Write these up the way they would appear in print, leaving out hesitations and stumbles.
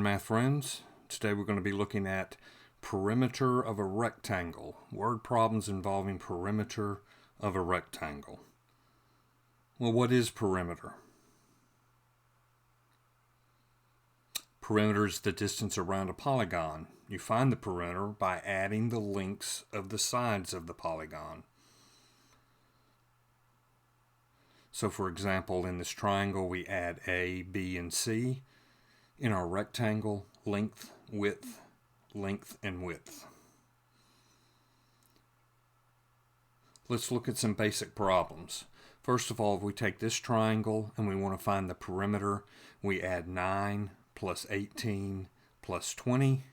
math friends. Today we're going to be looking at perimeter of a rectangle. Word problems involving perimeter of a rectangle. Well, what is perimeter? Perimeter is the distance around a polygon. You find the perimeter by adding the lengths of the sides of the polygon. So for example, in this triangle we add A, B, and C. In our rectangle, length, and width. Let's look at some basic problems. First of all, if we take this triangle and we want to find the perimeter, we add 9 plus 18 plus 20,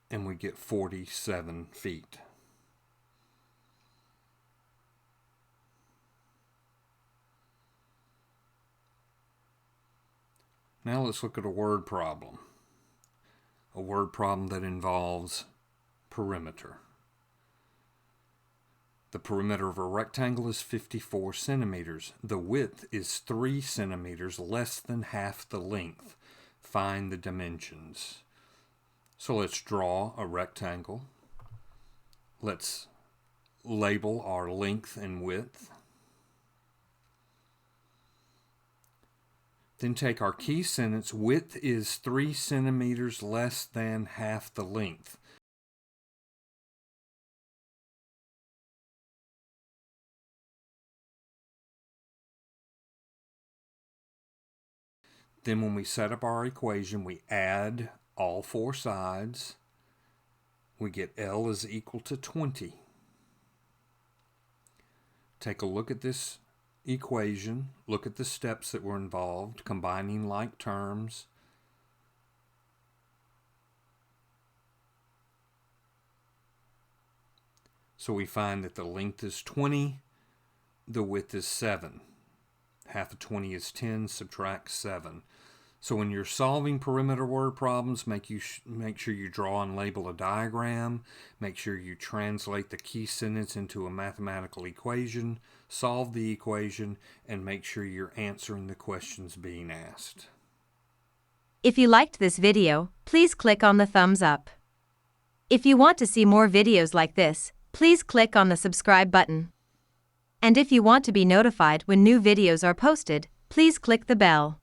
and we get 47 feet. Now let's look at a word problem. A word problem that involves perimeter. The perimeter of a rectangle is 54 centimeters. The width is 3 centimeters less than half the length. Find the dimensions. So let's draw a rectangle. Let's label our length and width. Then take our key sentence, width is 3 centimeters less than half the length. Then when we set up our equation, we add all four sides. We get L is equal to 20. Take a look at this equation, look at the steps that were involved, combining like terms. So we find that the length is 20, the width is 7. Half of 20 is 10, subtract 7. So when you're solving perimeter word problems, make sure you draw and label a diagram. Make sure you translate the key sentence into a mathematical equation, solve the equation, and make sure you're answering the questions being asked. If you liked this video, please click on the thumbs up. If you want to see more videos like this, please click on the subscribe button. And if you want to be notified when new videos are posted, please click the bell.